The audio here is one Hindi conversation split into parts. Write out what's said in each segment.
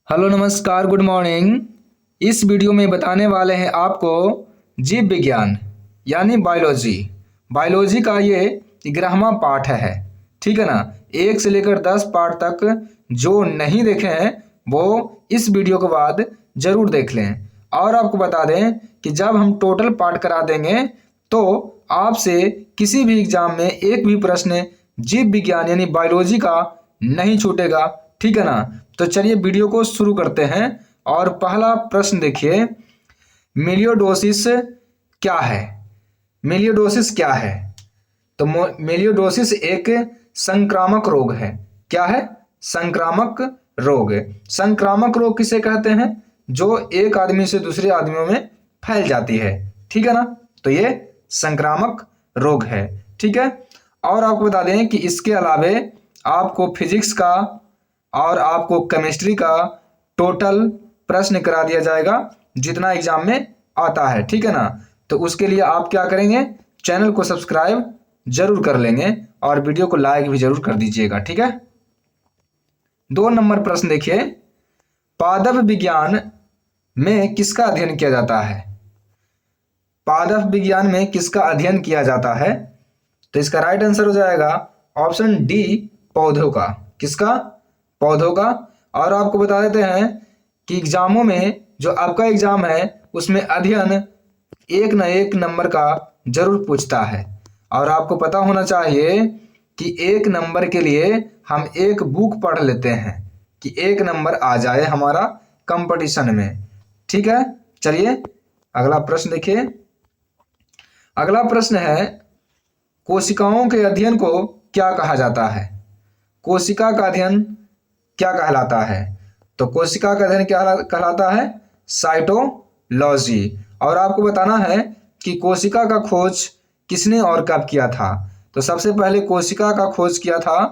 हेलो नमस्कार गुड मॉर्निंग। इस वीडियो में बताने वाले हैं आपको जीव विज्ञान यानी बायोलॉजी। बायोलॉजी का ये 11वां पार्ट है। ठीक है ना। 1 से लेकर 10 पार्ट तक जो नहीं देखे हैं वो इस वीडियो के बाद ज़रूर देख लें। और आपको बता दें कि जब हम टोटल पार्ट करा देंगे तो आपसे किसी भी एग्जाम में एक भी प्रश्न जीव विज्ञान यानी बायोलॉजी का नहीं छूटेगा। ठीक है ना। तो चलिए वीडियो को शुरू करते हैं। और पहला प्रश्न देखिए, मेलियोडोसिस क्या है? मेलियोडोसिस क्या है? तो मेलियोडोसिस एक संक्रामक रोग है। क्या है? संक्रामक रोग। संक्रामक रोग किसे कहते हैं? जो एक आदमी से दूसरे आदमियों में फैल जाती है। ठीक है ना। तो ये संक्रामक रोग है। ठीक है। और आपको बता दें कि इसके अलावे आपको फिजिक्स का और आपको केमिस्ट्री का टोटल प्रश्न करा दिया जाएगा जितना एग्जाम में आता है। ठीक है ना। तो उसके लिए आप क्या करेंगे, चैनल को सब्सक्राइब जरूर कर लेंगे और वीडियो को लाइक भी जरूर कर दीजिएगा। ठीक है। 2 नंबर प्रश्न देखिए, पादप विज्ञान में किसका अध्ययन किया जाता है? पादप विज्ञान में किसका अध्ययन किया जाता है? तो इसका राइट आंसर हो जाएगा ऑप्शन डी, पौधों का। किसका? पौधों का। और आपको बता देते हैं कि एग्जामों में जो आपका एग्जाम है उसमें अध्ययन एक न एक नंबर का जरूर पूछता है। और आपको पता होना चाहिए कि 1 नंबर के लिए हम एक बुक पढ़ लेते हैं कि 1 नंबर आ जाए हमारा कंपटीशन में। ठीक है। चलिए अगला प्रश्न देखिए। अगला प्रश्न है, कोशिकाओं के अध्ययन को क्या कहा जाता है? कोशिका का अध्ययन क्या कहलाता है? तो कोशिका का अध्ययन क्या कहलाता है? साइटोलॉजी। और आपको बताना है कि कोशिका का खोज किसने और कब किया था? तो सबसे पहले कोशिका का खोज किया था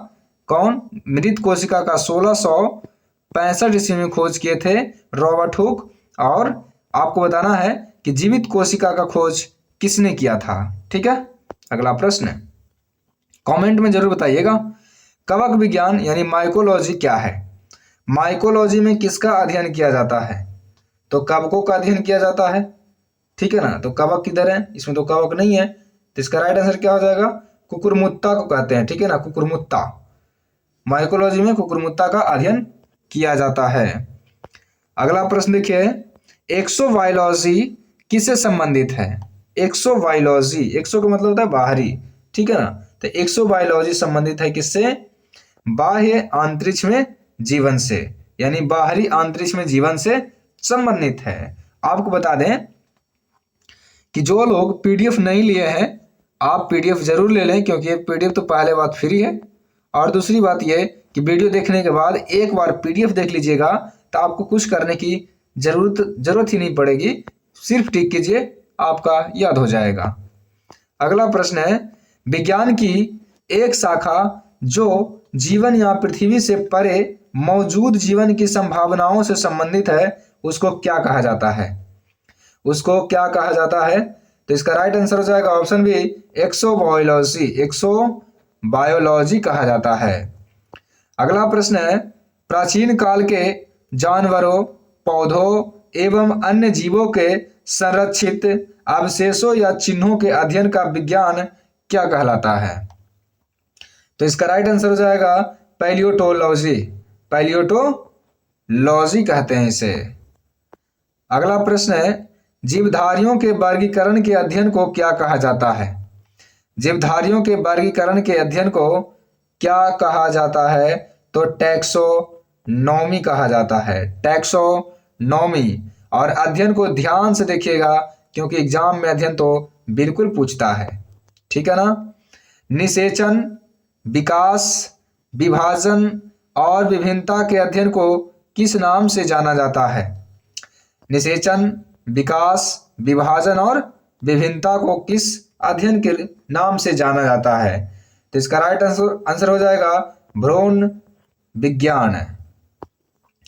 कौन? मृत कोशिका का 1665 ईस्वी में खोज किए थे रॉबर्ट हुक। और आपको बताना है कि जीवित कोशिका का खोज किसने किया था? ठीक है। अगला प्रश्न कमेंट में जरूर बताइएगा, कवक विज्ञान यानी माइकोलॉजी क्या है? माइकोलॉजी में किसका अध्ययन किया जाता है? तो कवकों का अध्ययन किया जाता है। ठीक है ना। तो कवक किधर है? इसमें तो कवक नहीं है। तो इसका राइट आंसर क्या हो जाएगा? कुकुरमुत्ता को कहते हैं। ठीक है ना, कुकुरमुत्ता। माइकोलॉजी में कुकुरमुत्ता का अध्ययन किया जाता है। अगला प्रश्न देखिए, एक्सोबायोलॉजी किससे संबंधित है? एक्सोबायोलॉजी, एक्सो का मतलब होता है बाहरी। ठीक है ना। तो एक्सोबायोलॉजी संबंधित है किससे? बाह्य अंतरिक्ष में जीवन से, यानी बाहरी अंतरिक्ष में जीवन से संबंधित है। आपको बता दें कि जो लोग पीडीएफ नहीं लिए हैं आप पीडीएफ जरूर ले लें, क्योंकि पीडीएफ तो पहले बात फ्री है। और दूसरी बात यह कि वीडियो देखने के बाद एक बार पीडीएफ देख लीजिएगा तो आपको कुछ करने की जरूरत ही नहीं पड़ेगी। सिर्फ टिक कीजिए, आपका याद हो जाएगा। अगला प्रश्न है, विज्ञान की एक शाखा जो जीवन या पृथ्वी से परे मौजूद जीवन की संभावनाओं से संबंधित है उसको क्या कहा जाता है? उसको क्या कहा जाता है? तो इसका राइट आंसर हो जाएगा ऑप्शन बी, एक्सोबायोलॉजी। एक्सोबायोलॉजी कहा जाता है। अगला प्रश्न है, प्राचीन काल के जानवरों, पौधों एवं अन्य जीवों के संरक्षित अवशेषों या चिन्हों के अध्ययन का विज्ञान क्या कहलाता है? तो इसका राइट आंसर हो जाएगा पैलियोटोलॉजी। पैलियोटोलॉजी कहते हैं इसे। अगला प्रश्न है, जीवधारियों के वर्गीकरण के अध्ययन को क्या कहा जाता है? जीवधारियों के वर्गीकरण के अध्ययन को क्या कहा जाता है? तो टैक्सोनॉमी कहा जाता है। टैक्सोनॉमी। और अध्ययन को ध्यान से देखिएगा क्योंकि एग्जाम में अध्ययन तो बिल्कुल पूछता है। ठीक है ना। निषेचन, विकास, विभाजन और विभिन्नता के अध्ययन को किस नाम से जाना जाता है? निषेचन, विकास, विभाजन और विभिन्नता को किस अध्ययन के नाम से जाना जाता है? तो इसका राइट आंसर हो जाएगा भ्रूण विज्ञान।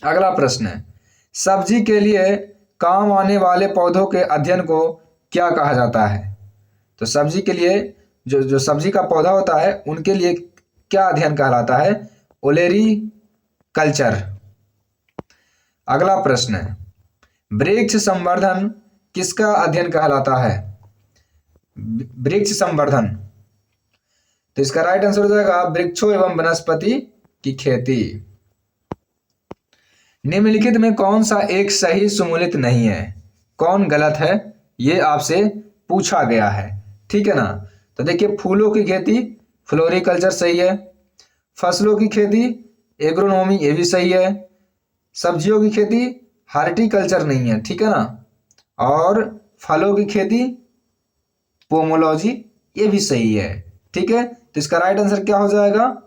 अगला प्रश्न है, सब्जी के लिए काम आने वाले पौधों के अध्ययन को क्या कहा जाता है? तो सब्जी के लिए जो सब्जी का पौधा होता है उनके लिए क्या अध्ययन कहलाता है? ओलेरी कल्चर। अगला प्रश्न है, वृक्ष संवर्धन किसका अध्ययन कहलाता है? वृक्ष संवर्धन, तो इसका राइट आंसर हो जाएगा वृक्षों एवं वनस्पति की खेती। निम्नलिखित में कौन सा एक सही सुमेलित नहीं है? कौन गलत है, ये आपसे पूछा गया है, ठीक है ना। तो देखिए, फूलों की खेती फ्लोरिकल्चर सही है, फसलों की खेती एग्रोनॉमी ये भी सही है, सब्जियों की खेती हार्टिकल्चर नहीं है, ठीक है ना, और फलों की खेती पोमोलॉजी ये भी सही है, ठीक है। तो इसका राइट आंसर क्या हो जाएगा?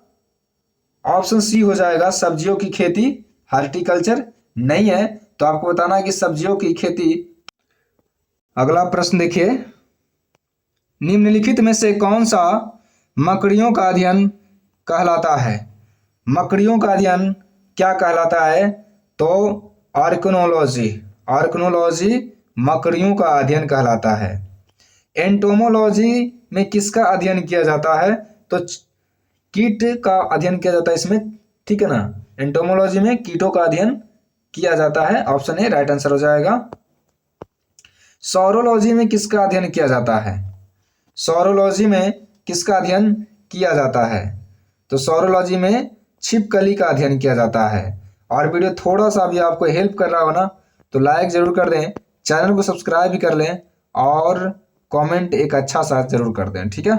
ऑप्शन सी हो जाएगा, सब्जियों की खेती हार्टिकल्चर नहीं है। तो आपको बताना है कि सब्जियों की खेती। अगला प्रश्न देखिए, निम्नलिखित में से कौन सा मकड़ियों का अध्ययन कहलाता है? मकड़ियों का अध्ययन क्या कहलाता है? तो आर्कनोलॉजी, आर्कनोलॉजी मकड़ियों का अध्ययन कहलाता है। एंटोमोलॉजी में किसका अध्ययन किया जाता है? तो कीट का अध्ययन किया जाता है इसमें, ठीक है ना। एंटोमोलॉजी में कीटों का अध्ययन किया जाता है, ऑप्शन ए राइट आंसर हो जाएगा। सौरोलॉजी में किसका अध्ययन किया जाता है? सौरोलॉजी में किसका अध्ययन किया जाता है? तो सौरोलॉजी में छिपकली का अध्ययन किया जाता है। और वीडियो थोड़ा सा भी आपको हेल्प कर रहा हो ना, तो लाइक जरूर कर दें, चैनल को सब्सक्राइब भी कर लें और कमेंट एक अच्छा सा जरूर कर दें, ठीक है।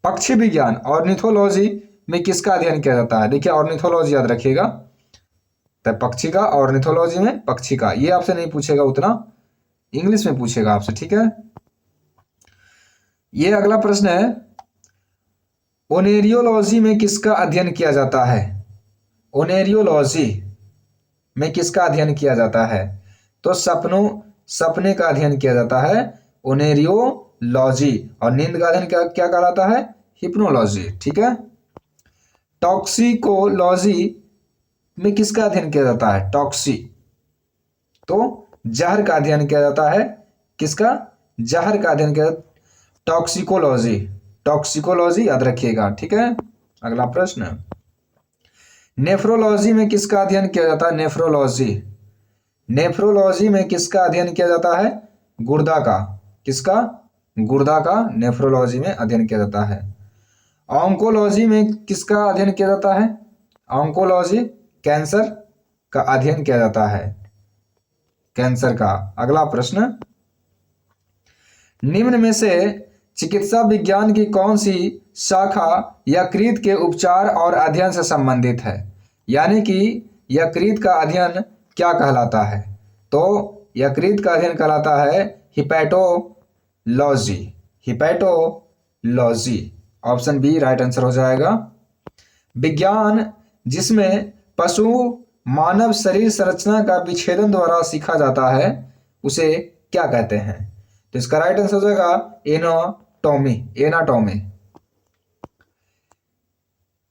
पक्षी विज्ञान ऑर्निथोलॉजी में किसका अध्ययन किया जाता है? देखिए, ऑर्निथोलॉजी याद रखिएगा, तो पक्षी का, ऑर्निथोलॉजी में पक्षी का। ये आपसे नहीं पूछेगा उतना, इंग्लिश में पूछेगा आपसे, ठीक है। ये अगला प्रश्न है, ओनेरियोलॉजी में किसका अध्ययन किया जाता है? ओनेरियोलॉजी में किसका अध्ययन किया जाता है? तो सपने का अध्ययन किया जाता है, ओनेरियोलॉजी। और नींद का अध्ययन क्या क्या कहलाता है? हिप्नोलॉजी, ठीक है। टॉक्सिकोलॉजी में किसका अध्ययन किया जाता है? टॉक्सी, तो जहर का अध्ययन किया जाता है। किसका? जहर का अध्ययन किया, टॉक्सिकोलॉजी, टॉक्सिकोलॉजी याद रखिएगा, ठीक है। अगला प्रश्न, नेफ्रोलॉजी में किसका अध्ययन किया जाता है? नेफ्रोलॉजी, नेफ्रोलॉजी में किसका अध्ययन किया जाता है? गुर्दा का। किसका? गुर्दा का नेफ्रोलॉजी में अध्ययन किया जाता है। ऑन्कोलॉजी में किसका अध्ययन किया जाता है? ऑन्कोलॉजी कैंसर का अध्ययन किया जाता है, कैंसर का। अगला प्रश्न, निम्न में से चिकित्सा विज्ञान की कौन सी शाखा यकृत के उपचार और अध्ययन से संबंधित है? यानी कि यकृत का अध्ययन क्या कहलाता है? तो यकृत का अध्ययन कहलाता है hepatology, hepatology, option B right answer हो जाएगा। विज्ञान जिसमें पशु मानव शरीर संरचना का विच्छेदन द्वारा सीखा जाता है उसे क्या कहते हैं? तो इसका राइट आंसर हो जाएगा एनाटॉमी, एनाटॉमी।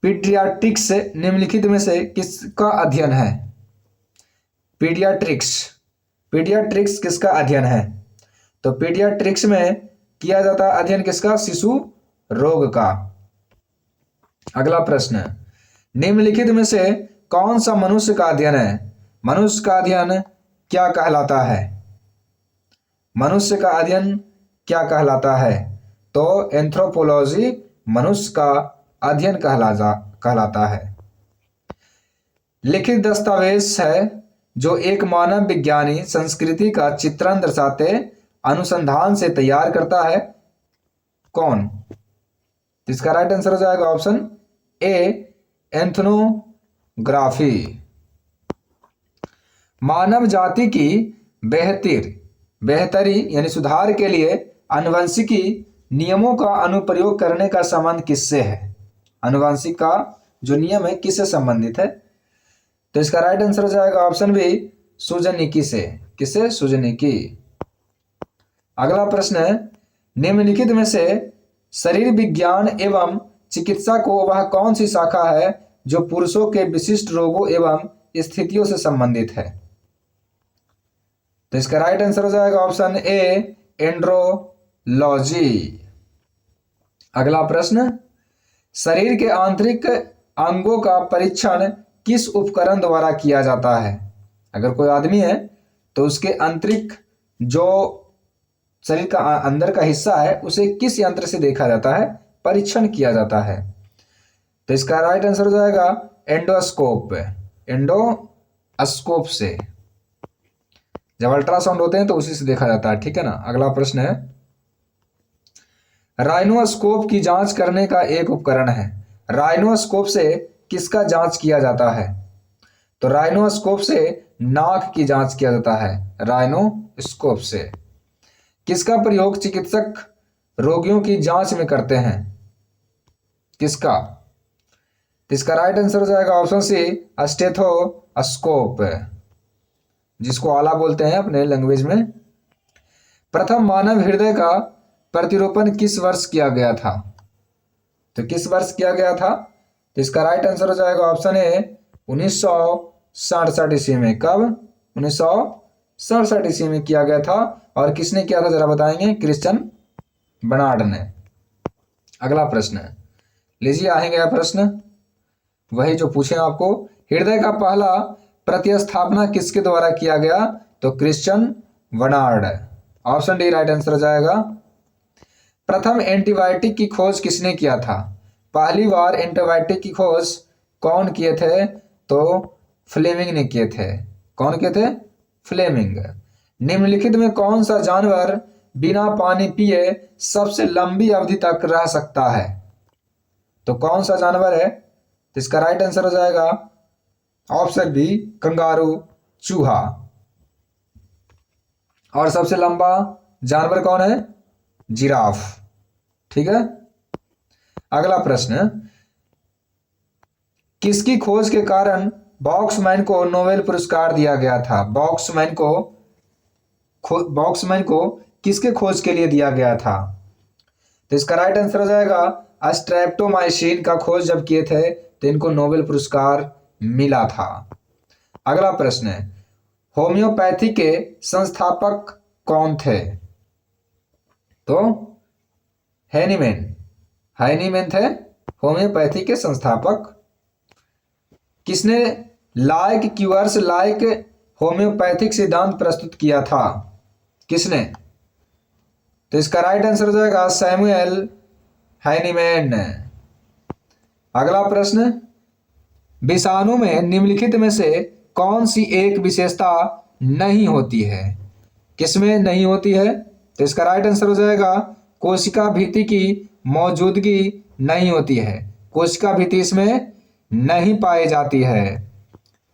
पीडियाट्रिक्स निम्नलिखित में से किसका अध्ययन है? पीडियाट्रिक्स, पीडियाट्रिक्स किसका अध्ययन है? तो पीडियाट्रिक्स में किया जाता है अध्ययन किसका? शिशु रोग का। अगला प्रश्न, निम्नलिखित में से कौन सा मनुष्य का अध्ययन है? मनुष्य का अध्ययन क्या कहलाता है? मनुष्य का अध्ययन क्या कहलाता है? तो एंथ्रोपोलॉजी मनुष्य का अध्ययन कहलाता है। लिखित दस्तावेज है जो एक मानव विज्ञानी संस्कृति का चित्रण दर्शाते अनुसंधान से तैयार करता है, कौन? तो इसका राइट आंसर हो जाएगा ऑप्शन ए एथनोग्राफी। मानव जाति की बेहतरी यानी सुधार के लिए आनुवंशिकी नियमों का अनुप्रयोग करने का संबंध किससे है? आनुवंशिक का जो नियम है किससे संबंधित है? तो इसका राइट आंसर हो जाएगा ऑप्शन बी सुजनिकी से। किससे? सुजनिकी। अगला प्रश्न है, निम्नलिखित में से शरीर विज्ञान एवं चिकित्सा को वह कौन सी शाखा है जो पुरुषों के विशिष्ट रोगों एवं स्थितियों से संबंधित है? तो इसका राइट आंसर हो जाएगा ऑप्शन ए एंड्रोलॉजी। अगला प्रश्न, शरीर के आंतरिक अंगों का परीक्षण किस उपकरण द्वारा किया जाता है? अगर कोई आदमी है तो उसके आंतरिक जो शरीर का अंदर का हिस्सा है उसे किस यंत्र से देखा जाता है, परीक्षण किया जाता है? तो इसका राइट आंसर हो जाएगा एंडोस्कोप। एंडोस्कोप से, जब अल्ट्रासाउंड होते हैं तो उसी से देखा जाता है, ठीक है ना। अगला प्रश्न है, राइनोस्कोप की जांच करने का एक उपकरण है। राइनोस्कोप से किसका जांच किया जाता है? तो राइनोस्कोप से नाक की जांच किया जाता है। राइनोस्कोप से किसका प्रयोग चिकित्सक रोगियों की जांच में करते हैं? किसका? तो इसका राइट आंसर हो जाएगा ऑप्शन सी, स्टेथोस्कोप, जिसको आला बोलते हैं अपने लैंग्वेज में। प्रथम मानव हृदय का प्रतिरूपण किस वर्ष किया गया था? तो किस वर्ष किया गया था? तो इसका राइट आंसर हो जाएगा ऑप्शन ए, 1967 ईस्वी में। कब? 1967 ईस्वी में किया गया था। और किसने किया था जरा बताएंगे? क्रिश्चियन बर्नार्ड ने। अगला प्रश्न लीजिए, आएंगे प्रश्न वही जो पूछे आपको। हृदय का पहला प्रतिस्थापना किसके द्वारा किया गया? तो Christian Barnard. Option D right answer हो जाएगा। प्रथम एंटीबायोटिक की खोज किसने किया था? पहली बार एंटीबायोटिक की खोज कौन किए थे? तो फ्लेमिंग ने किए थे। कौन किए थे? फ्लेमिंग। निम्नलिखित में कौन सा जानवर बिना पानी पिए सबसे लंबी अवधि तक रह सकता है? तो कौन सा जानवर है? तो इसका राइट आंसर हो जाएगा ऑप्शन बी, कंगारू, चूहा। और सबसे लंबा जानवर कौन है? जिराफ। ठीक है। अगला प्रश्न, किसकी खोज के कारण बॉक्समैन को नोबेल पुरस्कार दिया गया था? बॉक्समैन को किसके खोज के लिए दिया गया था? तो इसका राइट आंसर हो जाएगा स्ट्रेप्टोमाइसिन का खोज जब किए थे तो इनको नोबेल पुरस्कार मिला था। अगला प्रश्न है, होम्योपैथी के संस्थापक कौन थे? तो हैनीमैन थे होम्योपैथी के संस्थापक। किसने लाइक क्यूअर्स लाइक होम्योपैथिक सिद्धांत प्रस्तुत किया था? किसने? तो इसका राइट आंसर हो जाएगा सैमुअल हैनीमैन। अगला प्रश्न, विषाणु में निम्नलिखित में से कौन सी एक विशेषता नहीं होती है? किसमें नहीं होती है? तो इसका राइट आंसर हो जाएगा कोशिका भित्ति की मौजूदगी नहीं होती है। कोशिका भित्ति इसमें नहीं पाई जाती है।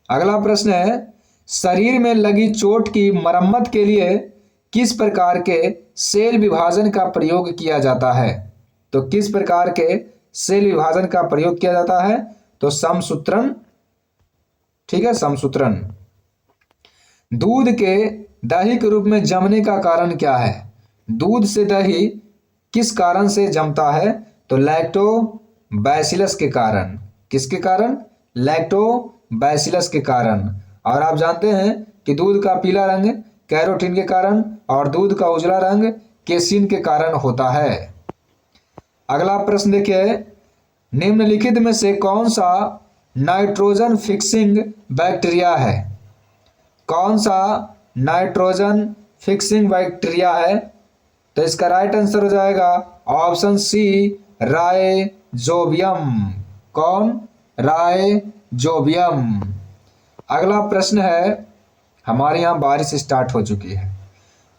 अगला प्रश्न है, शरीर में लगी चोट की मरम्मत के लिए किस प्रकार के सेल विभाजन का प्रयोग किया जाता है? तो किस प्रकार के सेल विभाजन का प्रयोग किया जाता है? तो समसूत्रण। ठीक है, समसूत्रण। दूध के दही के रूप में जमने का कारण क्या है? दूध से दही किस कारण से जमता है? तो लैक्टोबैसिलस के कारण। किसके कारण? लैक्टोबैसिलस के कारण। और आप जानते हैं कि दूध का पीला रंग कैरोटीन के कारण और दूध का उजला रंग केसिन के कारण होता है। अगला प्रश्न देखिए, निम्नलिखित में से कौन सा नाइट्रोजन फिक्सिंग बैक्टीरिया है? कौन सा नाइट्रोजन फिक्सिंग बैक्टीरिया है? तो इसका राइट आंसर हो जाएगा ऑप्शन सी, राइजोबियम। कौन? राइजोबियम। अगला प्रश्न है, हमारे यहाँ बारिश स्टार्ट हो चुकी है।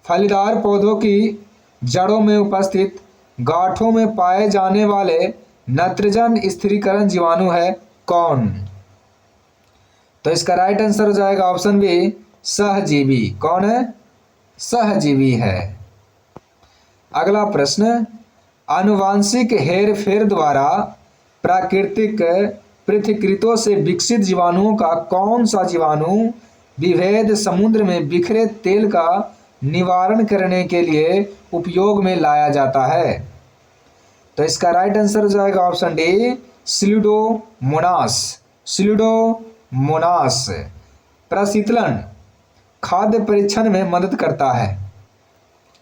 फलीदार पौधों की जड़ों में उपस्थित गांठों में पाए जाने वाले नाइट्रोजन स्थिरीकरण जीवाणु है कौन? तो इसका राइट आंसर हो जाएगा ऑप्शन बी, सहजीवी। कौन है? सहजीवी है। अगला प्रश्न, आनुवांशिक हेरफेर द्वारा प्राकृतिक पृथक्कृतों से विकसित जीवाणुओं का कौन सा जीवाणु विभेद समुद्र में बिखरे तेल का निवारण करने के लिए उपयोग में लाया जाता है? तो इसका राइट आंसर हो जाएगा ऑप्शन डी, स्यूडोमोनास। स्यूडोमोनास प्रशीतलन खाद्य परीक्षण में मदद करता है।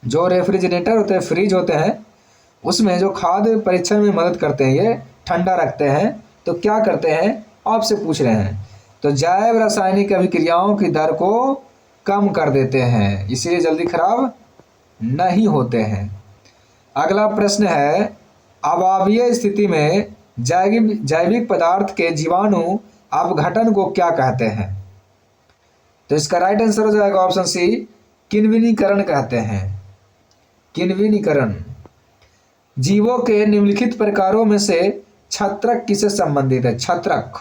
जो रेफ्रिजरेटर होते हैं, फ्रिज होते हैं, उसमें जो खाद्य परीक्षण में मदद करते हैं, ये ठंडा रखते हैं, तो क्या करते हैं आपसे पूछ रहे हैं तो जैव रासायनिक अभिक्रियाओं की दर को कम कर देते हैं, इसीलिए जल्दी खराब नहीं होते हैं। अगला प्रश्न है, अवायवीय स्थिति में जैविक पदार्थ के जीवाणु अपघटन को क्या कहते हैं? तो इसका राइट आंसर हो जाएगा ऑप्शन सी, किण्विनीकरण कहते हैं। किण्विनीकरण। जीवों के निम्नलिखित प्रकारों में से छत्रक किससे संबंधित है? छत्रक।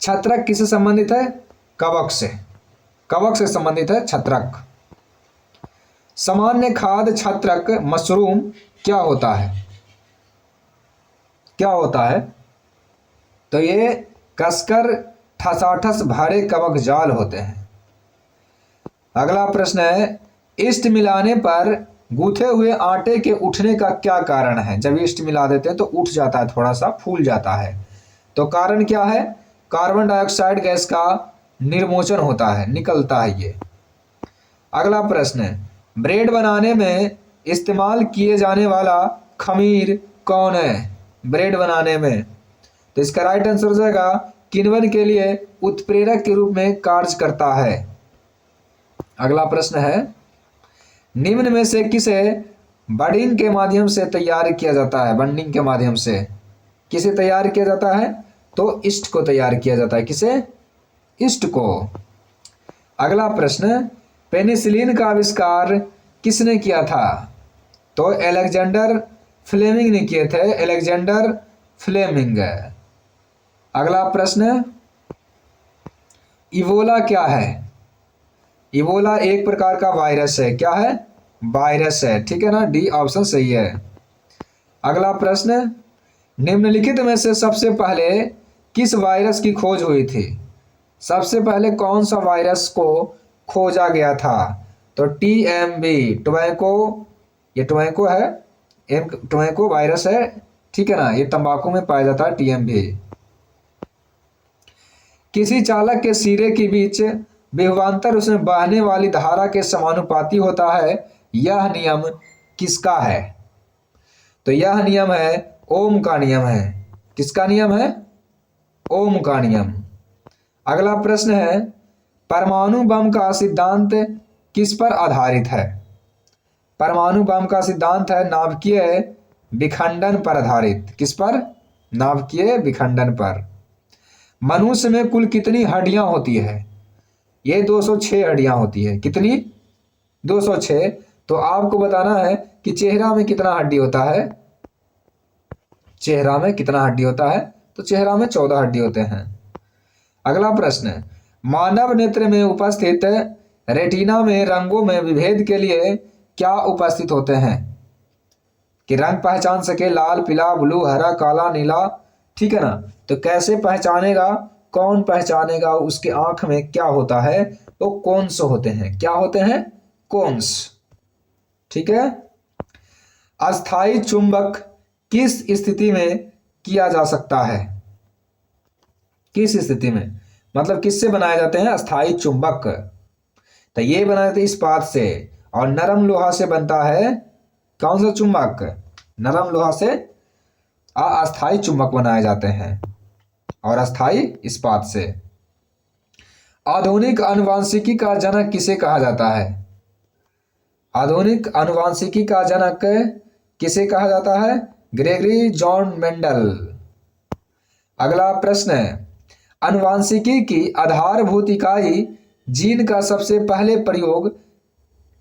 छत्रक किससे संबंधित है? कवक से। कवक से संबंधित है छत्रक। सामान्य खाद्य छत्रक मशरूम क्या होता है? क्या होता है? तो ये कसकर ठसाठस भरे कवक जाल होते हैं। अगला प्रश्न है, ईस्ट मिलाने पर गूथे हुए आटे के उठने का क्या कारण है? जब ईस्ट मिला देते हैं तो उठ जाता है, थोड़ा सा फूल जाता है। तो कारण क्या है? कार्बन डाइऑक्साइड गैस का निर्मोचन होता है, निकलता है ये। अगला प्रश्न है, ब्रेड बनाने में इस्तेमाल किए जाने वाला खमीर कौन है? ब्रेड बनाने में, तो इसका राइट आंसर हो जाएगा, किण्वन के लिए उत्प्रेरक के रूप में कार्य करता है। अगला प्रश्न है, निम्न में से किसे बडिंग के माध्यम से तैयार किया जाता है? बडिंग के माध्यम से किसे तैयार किया जाता है? तो ईस्ट को तैयार किया जाता है। किसे? ईस्ट को। अगला प्रश्न, पेनिसिलिन का आविष्कार किसने किया था? तो अलेक्जेंडर फ्लेमिंग ने किए थे, अलेक्जेंडर फ्लेमिंग। अगला प्रश्न, इबोला क्या है? इबोला एक प्रकार का वायरस है। क्या है? वायरस है, ठीक है ना, डी ऑप्शन सही है। अगला प्रश्न, निम्नलिखित में से सबसे पहले किस वायरस की खोज हुई थी? सबसे पहले कौन सा वायरस को खोजा गया था? तो टीएमबी, टोबैको, ये टोबैको है, टोबैको वायरस है, ठीक है ना, ये तंबाकू में पाया जाता है टीएमबी। किसी चालक के सिरे के बीच विभवांतर उसमें बहने वाली धारा के समानुपाती होता है, यह नियम किसका है? तो यह नियम है ओम का नियम है। किसका नियम है? ओम का नियम। अगला प्रश्न है, परमाणु बम का सिद्धांत किस पर आधारित है? परमाणु बम का सिद्धांत है नाभिकीय विखंडन पर आधारित। किस पर? नाभिकीय विखंडन पर। मनुष्य में कुल कितनी हड्डियां होती है? ये 206 हड्डियां होती है। कितनी? 206। तो आपको बताना है कि चेहरा में कितना हड्डी होता है? चेहरा में कितना हड्डी होता है? तो चेहरा में 14 हड्डी होते हैं। अगला प्रश्न, मानव नेत्र में उपस्थित रेटिना में रंगों में विभेद के लिए क्या उपस्थित होते हैं? कि रंग पहचान सके, लाल, पीला, ब्लू, हरा, काला, नीला, ठीक है ना। तो कैसे पहचानेगा? कौन पहचानेगा? उसके आंख में क्या होता है? तो कोन्स होते हैं। क्या होते हैं? कोन्स, ठीक है। अस्थाई चुंबक किस स्थिति में किया जा सकता है? किस स्थिति में, मतलब किससे बनाए जाते हैं अस्थाई चुंबक? तो ये बनाए जाते हैं इस्पात से, और नरम लोहा से बनता है कौन सा चुंबक? नरम लोहा से अस्थाई चुंबक बनाए जाते हैं, और अस्थाई इस्पात से। आधुनिक आनुवांशिकी का जनक किसे कहा जाता है? आधुनिक आनुवांशिकी का जनक किसे कहा जाता है? Gregory John Mendel. अगला प्रश्न है, आनुवांशिकी की आधारभूत इकाई जीन का सबसे पहले प्रयोग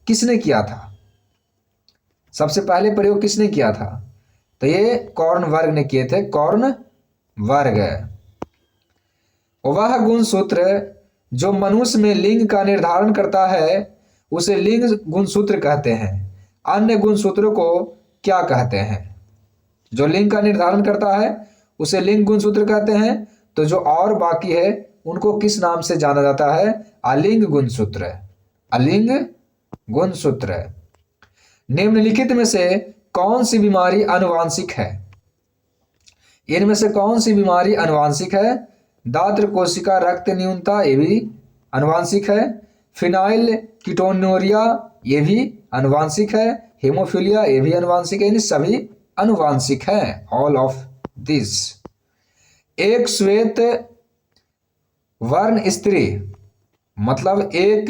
किसने किया था? सबसे पहले प्रयोग किसने किया था? तो ये कॉर्नवर्ग ने किए थे, कॉर्नवर्ग। वह गुणसूत्र जो मनुष्य में लिंग का निर्धारण करता है उसे लिंग गुणसूत्र कहते हैं। अन्य गुणसूत्रों को क्या कहते हैं? जो लिंग का निर्धारण करता है उसे लिंग गुणसूत्र कहते हैं, तो जो और बाकी है उनको किस नाम से जाना जाता है? अलिंग गुणसूत्र। अलिंग गुणसूत्र। निम्नलिखित में से कौन सी बीमारी आनुवांशिक है? इनमें से कौन सी बीमारी आनुवांशिक है? दात्र कोशिका रक्त न्यूनता, ये भी आनुवांशिक है। फिनाइल कीटोनुरिया, ये भी आनुवांशिक है। हेमोफीलिया, ये भी आनुवांशिक है। इन सभी आनुवांशिक है, ऑल ऑफ दिस। एक श्वेत वर्ण स्त्री मतलब एक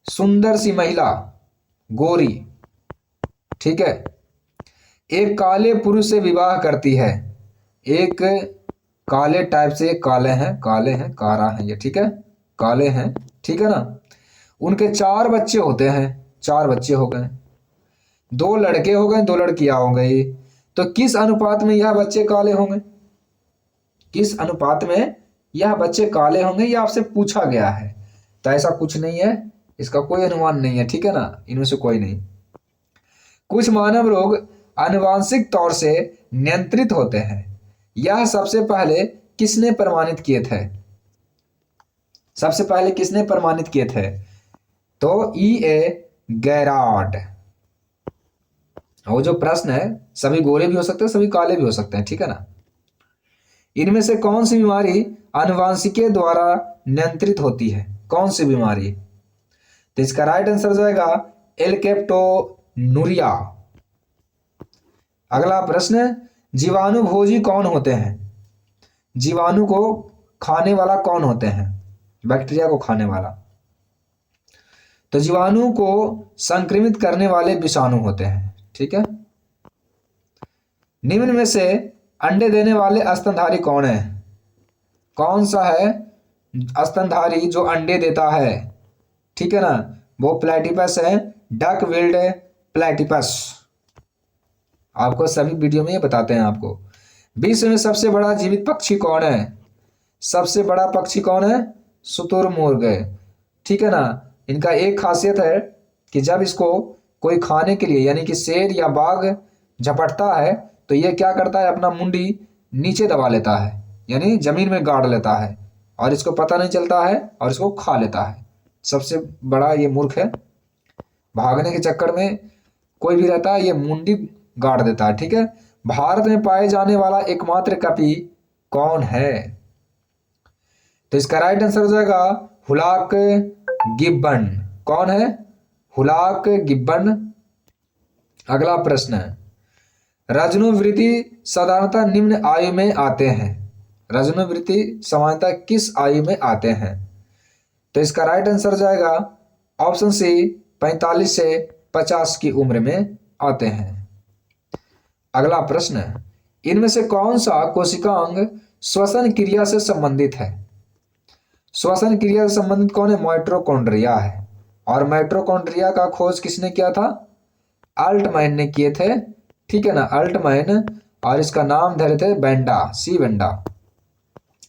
सुंदर सी महिला, गोरी, ठीक है। एक काले पुरुष से विवाह करती है, एक काले टाइप से, काले हैं, कारा है ये, ठीक है, काले हैं, ठीक है ना। उनके 4 बच्चे होते हैं, 4 बच्चे हो गए, 2 लड़के हो गए, 2 लड़कियां हो गई। तो किस अनुपात में यह बच्चे काले होंगे, किस अनुपात में यह बच्चे काले होंगे, यह आपसे पूछा गया है। तो ऐसा कुछ नहीं है, इसका कोई अनुमान नहीं है, ठीक है ना, इनमें से कोई नहीं। कुछ मानव रोग आनुवांशिक तौर से नियंत्रित होते हैं, यह सबसे पहले किसने प्रमाणित किए थे, सबसे पहले किसने प्रमाणित किए थे? तो E.A. गैराड। वो जो प्रश्न है, सभी गोरे भी हो सकते हैं, सभी काले भी हो सकते हैं, ठीक है ना। इनमें से कौन सी बीमारी आनुवांशिकी द्वारा नियंत्रित होती है, कौन सी बीमारी? तो इसका राइट आंसर हो जाएगा एल्केप्टोनुरिया। अगला प्रश्न, जीवाणु भोजी कौन होते हैं? जीवाणु को खाने वाला कौन होते हैं? बैक्टीरिया को खाने वाला। तो जीवाणु को संक्रमित करने वाले विषाणु होते हैं, ठीक है। निम्न में से अंडे देने वाले स्तनधारी कौन है? कौन सा है स्तनधारी जो अंडे देता है, ठीक है ना? वो प्लेटिपस है, डक विल्ड प्लेटिपस। आपको सभी वीडियो में ये बताते हैं आपको। विश्व में सबसे बड़ा जीवित पक्षी कौन है? सबसे बड़ा पक्षी कौन है? शुतुरमुर्ग, ठीक है ना। इनका एक खासियत है कि जब इसको कोई खाने के लिए यानी कि शेर या बाघ झपटता है तो ये क्या करता है, अपना मुंडी नीचे दबा लेता है, यानी जमीन में गाड़ लेता है, और इसको पता नहीं चलता है और इसको खा लेता है। सबसे बड़ा ये मूर्ख है, भागने के चक्कर में कोई भी रहता है ये मुंडी गाड़ देता है, ठीक है। भारत में पाए जाने वाला एकमात्र कपी कौन है? तो इसका राइट आंसर हो जाएगा हुलाक गिब्बन। कौन है? हुलाक गिब्बन। अगला प्रश्न है, रजनोवृत्ति साधारणतः निम्न आयु में आते हैं। रजनोवृत्ति सामान्यतः किस आयु में आते हैं? तो इसका राइट आंसर हो जाएगा ऑप्शन सी, 45 से 50 की उम्र में आते हैं। अगला प्रश्न है, इनमें से कौन सा कोशिकांग श्वसन क्रिया से संबंधित है? श्वसन क्रिया से संबंधित कौन है? माइटोकॉन्ड्रिया है। और माइटोकॉन्ड्रिया का खोज किसने किया था? अल्टमैन ने किए थे, ठीक है ना, अल्टमैन। और इसका नाम धरे थे बेंडा, सी बेंडा।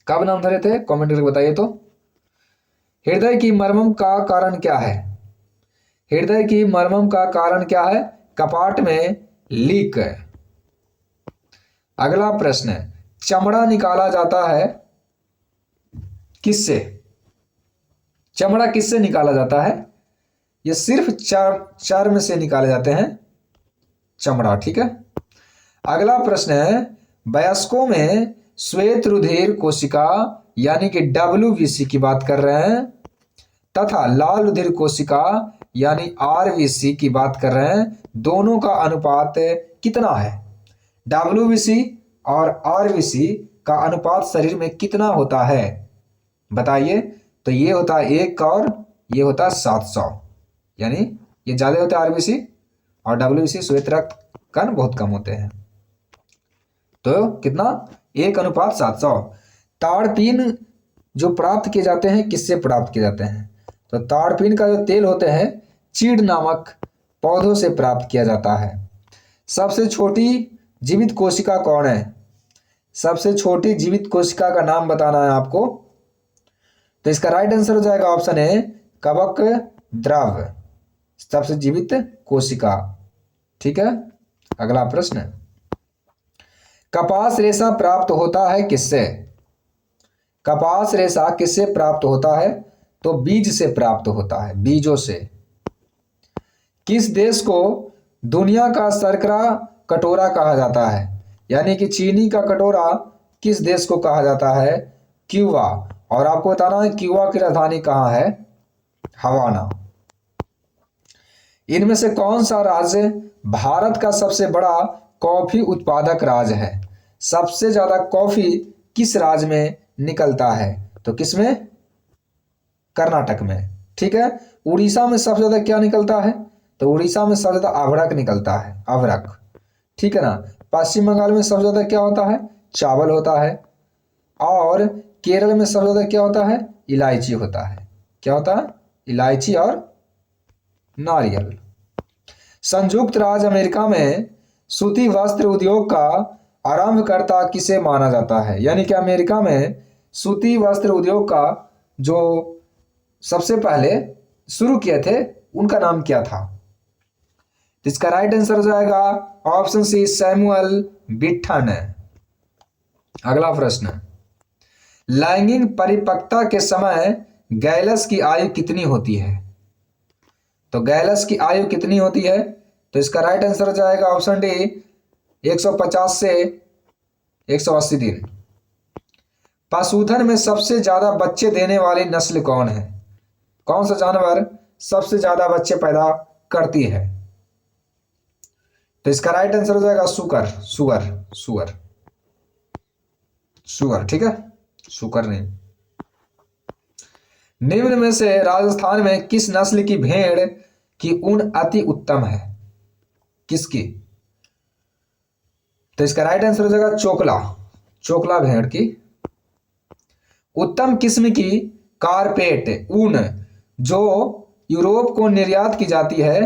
कब नाम धरे थे, कमेंट करके बताइए। तो हृदय की मरम्म का कारण क्या है? हृदय की मरम्म का कारण क्या है? कपाट में लीक है। अगला प्रश्न है, चमड़ा निकाला जाता है किससे? चमड़ा किससे निकाला जाता है? ये सिर्फ चर्म से निकाले जाते हैं चमड़ा, ठीक है। अगला प्रश्न है, वयस्कों में श्वेत रुधिर कोशिका यानी कि WBC की बात कर रहे हैं, तथा लाल रुधिर कोशिका यानी RBC की बात कर रहे हैं, दोनों का अनुपात कितना है? WBC और RBC का अनुपात शरीर में कितना होता है, बताइए। तो ये होता है 1 और ये होता है 700, यानी ये ज़्यादा होता है RBC, और WBC श्वेत रक्त कण बहुत कम होते हैं। तो कितना? 1:700। ताड़पीन जो प्राप्त किए जाते हैं किससे प्राप्त किए जाते हैं? तो ताड़पीन का जो तेल होते हैं चीड़ नामक पौधों से प्राप्त किया जाता है। सबसे छोटी जीवित कोशिका कौन है? सबसे छोटी जीवित कोशिका का नाम बताना है आपको। तो इसका राइट आंसर हो जाएगा ऑप्शन ए, कवक द्रव, सबसे जीवित कोशिका, ठीक है। अगला प्रश्न, कपास रेशा प्राप्त होता है किससे? कपास रेशा किससे प्राप्त होता है? तो बीज से प्राप्त होता है, बीजों से। किस देश को दुनिया का शर्करा कटोरा कहा जाता है? यानी कि चीनी का कटोरा किस देश को कहा जाता है? क्यूबा। और आपको बताना है क्यूबा की राजधानी कहाँ है? हवाना। इनमें से कौन सा राज्य भारत का सबसे बड़ा कॉफी उत्पादक राज्य है? सबसे ज्यादा कॉफी किस राज्य में निकलता है? तो किसमें? कर्नाटक में। ठीक है। उड़ीसा में सबसे ज्यादा क्या निकलता है? तो उड़ीसा में सबसे ज्यादा अभ्रक निकलता है, अभ्रक। ठीक है ना। पश्चिम बंगाल में सबसे ज्यादा क्या होता है? चावल होता है। और केरल में सबसे ज्यादा क्या होता है? इलायची होता है। क्या होता है? इलायची और नारियल। संयुक्त राज्य अमेरिका में सूती वस्त्र उद्योग का आरंभकर्ता किसे माना जाता है? यानी कि अमेरिका में सूती वस्त्र उद्योग का जो सबसे पहले शुरू किए थे उनका नाम क्या था? इसका राइट आंसर हो जाएगा ऑप्शन सी, सैमुअल बिट्टन। अगला प्रश्न, लैंगिक परिपक्वता के समय गैलस की आयु कितनी होती है? तो गैलस की आयु कितनी होती है? तो इसका राइट आंसर हो जाएगा ऑप्शन डी, 150 से 180 दिन। पशुधन में सबसे ज्यादा बच्चे देने वाली नस्ल कौन है? कौन सा जानवर सबसे ज्यादा बच्चे पैदा करती है? तो इसका राइट आंसर हो जाएगा सुकर, सुअर, सुअर, सुअर। ठीक है, सुकर नहीं। निम्न में से राजस्थान में किस नस्ल की भेड़ की ऊन अति उत्तम है? किसकी? तो इसका राइट आंसर हो जाएगा चोकला, चोकला भेड़ की। उत्तम किस्म की कारपेट ऊन जो यूरोप को निर्यात की जाती है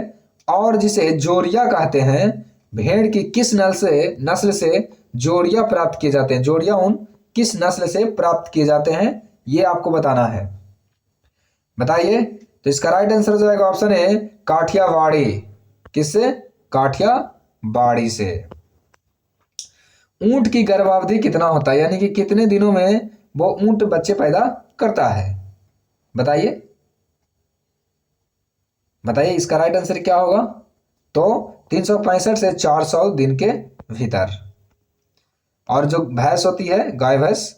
और जिसे जोरिया कहते हैं, भेड़ की किस नस्ल से जोरिया प्राप्त किए जाते हैं? जोरिया ऊन किस नस्ल से प्राप्त किए जाते हैं, ये आपको बताना है। बताइए। तो इसका राइट आंसर हो जाएगा ऑप्शन ए, काठियावाड़ी। किससे? काठियावाड़ी से। ऊंट की गर्भावधि कितना होता है? यानी कि कितने दिनों में वो ऊंट बच्चे पैदा करता है? बताइए, बताइए इसका राइट आंसर क्या होगा? तो 365 से 400 दिन के भीतर। और जो भैंस होती है, गाय भैंस,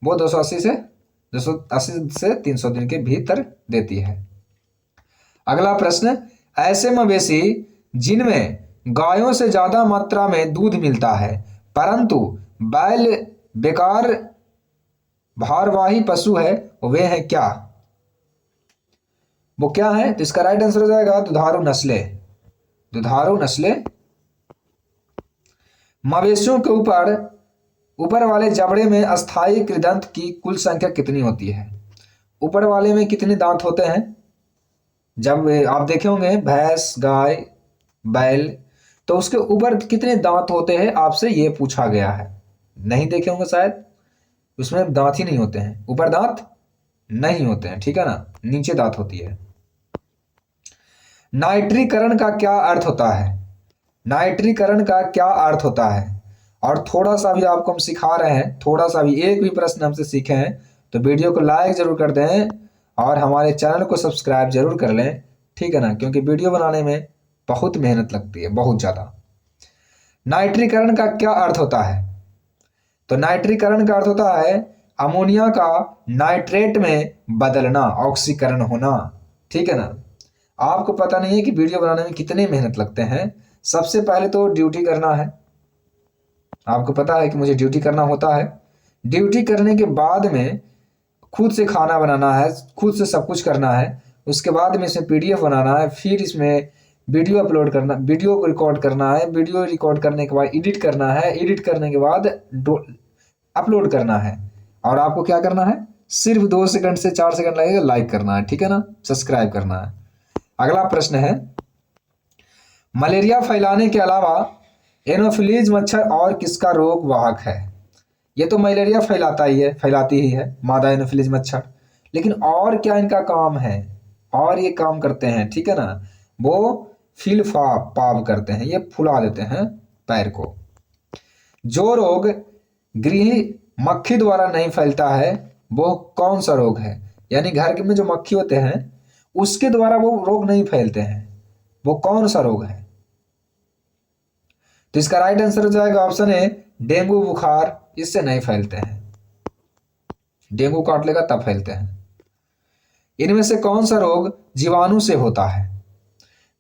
वो 280 से 300 दिन के भीतर देती है। अगला प्रश्न, ऐसे मवेशी जिनमें गायों से ज्यादा मात्रा में दूध मिलता है परंतु बैल बेकार भारवाही पशु है, वे हैं क्या? वो क्या है? तो इसका राइट आंसर हो जाएगा दुधारू नस्लें, दुधारू नस्लें। मवेशियों के ऊपर वाले जबड़े में अस्थायी कृदंत की कुल संख्या कितनी होती है? ऊपर वाले में कितने दांत होते हैं? जब आप देखे होंगे भैंस, गाय, बैल, तो उसके ऊपर कितने दांत होते हैं आपसे ये पूछा गया है। नहीं देखे होंगे शायद, उसमें दांत ही नहीं होते हैं, ऊपर दांत नहीं होते हैं। ठीक है ना, नीचे दांत होती है। नाइट्रीकरण का क्या अर्थ होता है? नाइट्रीकरण का क्या अर्थ होता है? और थोड़ा सा भी आपको हम सिखा रहे हैं, थोड़ा सा भी, एक भी प्रश्न हमसे सीखे हैं तो वीडियो को लाइक जरूर कर दें और हमारे चैनल को सब्सक्राइब जरूर कर लें। ठीक है ना, क्योंकि वीडियो बनाने में बहुत मेहनत लगती है, बहुत ज़्यादा। नाइट्रीकरण का क्या अर्थ होता है? तो नाइट्रीकरण का अर्थ होता है अमोनिया का नाइट्रेट में बदलना, ऑक्सीकरण होना। ठीक है ना। आपको पता नहीं है कि वीडियो बनाने में कितने मेहनत लगते हैं। सबसे पहले तो ड्यूटी करना है, आपको पता है कि मुझे ड्यूटी करना होता है। ड्यूटी करने के बाद में खुद से खाना बनाना है, खुद से सब कुछ करना है। उसके बाद में इसमें PDF बनाना है, फिर इसमें वीडियो अपलोड करना, वीडियो को रिकॉर्ड करना है, वीडियो रिकॉर्ड करने के बाद एडिट करना है, एडिट करने के बाद अपलोड करना है। और आपको क्या करना है? सिर्फ 2 सेकंड से 4 सेकंड लगेगा, लाइक करना है। ठीक है ना, सब्सक्राइब करना है। अगला प्रश्न है, मलेरिया फैलाने के अलावा एनोफिलीज मच्छर और किसका रोग वाहक है? ये तो मलेरिया फैलाती ही है मादा एनोफिलीज मच्छर, लेकिन और क्या इनका काम है? और ये काम करते हैं, ठीक है ना, वो पाव करते हैं, ये फुला देते हैं पैर को। जो रोग गृह मक्खी द्वारा नहीं फैलता है वो कौन सा रोग है? यानी घर में जो मक्खी होते हैं उसके द्वारा वो रोग नहीं फैलते हैं, वो कौन सा रोग है? तो इसका राइट आंसर हो जाएगा ऑप्शन ए, डेंगू बुखार, इससे नहीं फैलते हैं। डेंगू काट लेगा तब फैलते हैं। इनमें से कौन सा रोग जीवाणु से होता है?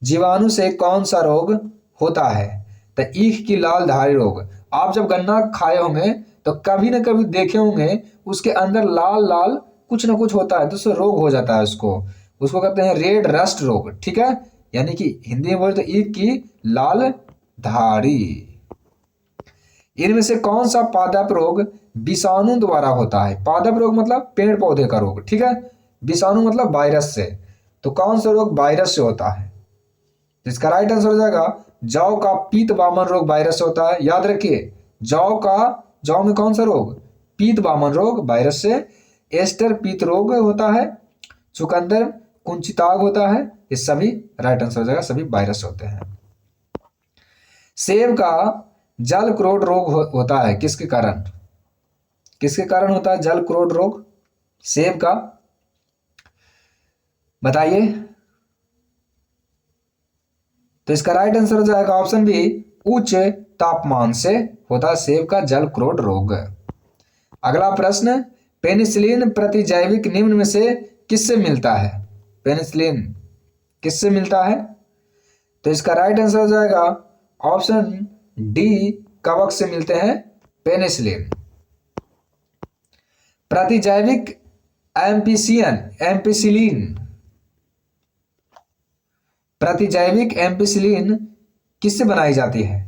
जीवाणु से कौन सा रोग होता है? तो ईख की लाल धारी रोग। आप जब गन्ना खाए होंगे तो कभी ना कभी देखे होंगे उसके अंदर लाल लाल कुछ ना कुछ होता है तो उससे रोग हो जाता है उसको, उसको कहते हैं रेड रस्ट रोग, ठीक है। यानी कि हिंदी में बोले तो ईख की लाल धारी। इनमें से कौन सा पादप रोग विषाणु द्वारा होता है? पादप रोग मतलब पेड़ पौधे का रोग, ठीक है। विषाणु मतलब वायरस से, तो कौन सा रोग वायरस से होता है? इसका राइट आंसर हो जाएगा जौ का पीत वामन रोग वायरस से होता है। याद रखिए, जौ में कौन सा रोग? पीत वामन रोग वायरस से। एस्टर पीत रोग होता है। चुकंदर कुंचिताग होता है। ये सभी राइट आंसर हो जाएगा, सभी वायरस होते हैं। सेब का जल क्रोध रोग होता है किसके कारण? किसके कारण होता है जल क्रोध रोग सेब का? बताइए। तो इसका राइट आंसर हो जाएगा ऑप्शन बी, उच्च तापमान से होता है सेब का जल क्रोध रोग। अगला प्रश्न, पेनिसिलिन प्रतिजैविक निम्न में से किससे मिलता है? पेनिसिलिन किससे मिलता है? तो इसका राइट आंसर हो जाएगा ऑप्शन डी, कवक से मिलते हैं पेनिसिलिन। प्रतिजैविक एम्पिसिलिन प्रतिजैविक एम्पिसिलिन किससे बनाई जाती है?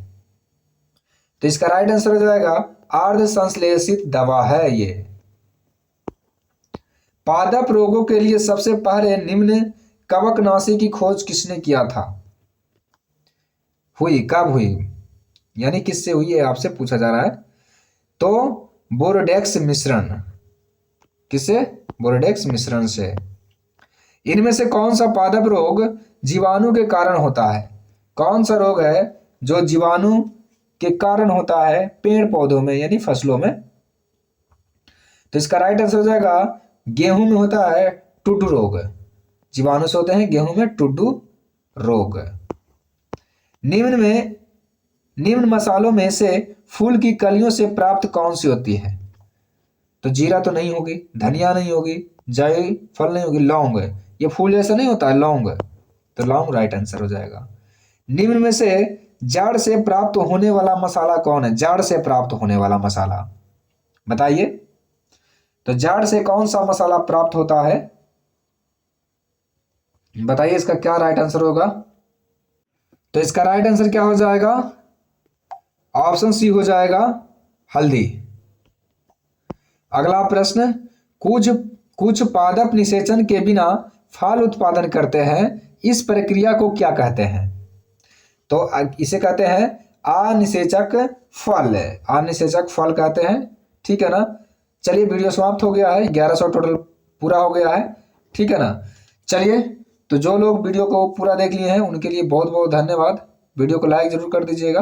तो इसका राइट आंसर हो जाएगा अर्ध संश्लेषित दवा है ये। पादप रोगों के लिए सबसे पहले निम्न कवकनाशी की खोज किसने किया था? हुई कब हुई, यानी किससे हुई है आपसे पूछा जा रहा है। तो बोरोडेक्स मिश्रण, किससे? बोरोडेक्स मिश्रण से। इनमें से कौन सा पादप रोग जीवाणु के कारण होता है? कौन सा रोग है जो जीवाणु के कारण होता है पेड़ पौधों में यानी फसलों में? तो इसका राइट आंसर हो जाएगा गेहूं में होता है टुड्डू रोग। जीवाणु से होते हैं गेहूं में टुड्डू रोग। निम्न मसालों में से फूल की कलियों से प्राप्त कौन सी होती है? तो जीरा तो नहीं होगी, धनिया नहीं होगी, जायफल नहीं होगी, लौंग। ये फूल जैसा नहीं होता है लौंग, तो लौंग राइट आंसर हो जाएगा। निम्न में से जड़ से प्राप्त होने वाला मसाला कौन है? जड़ से प्राप्त होने वाला मसाला बताइए। तो जड़ से कौन सा मसाला प्राप्त होता है? बताइए इसका क्या राइट आंसर होगा। तो इसका राइट आंसर क्या हो जाएगा? ऑप्शन सी हो जाएगा हल्दी। अगला प्रश्न, कुछ पादप निषेचन के बिना फल उत्पादन करते हैं, इस प्रक्रिया को क्या कहते हैं? तो इसे कहते हैं अनिषेचक फल। अनिषेचक फल कहते हैं, ठीक है ना। चलिए वीडियो समाप्त हो गया है, 1100 टोटल पूरा हो गया है, ठीक है ना। चलिए, तो जो लोग वीडियो को पूरा देख लिए हैं उनके लिए बहुत बहुत धन्यवाद। वीडियो को लाइक जरूर कर दीजिएगा।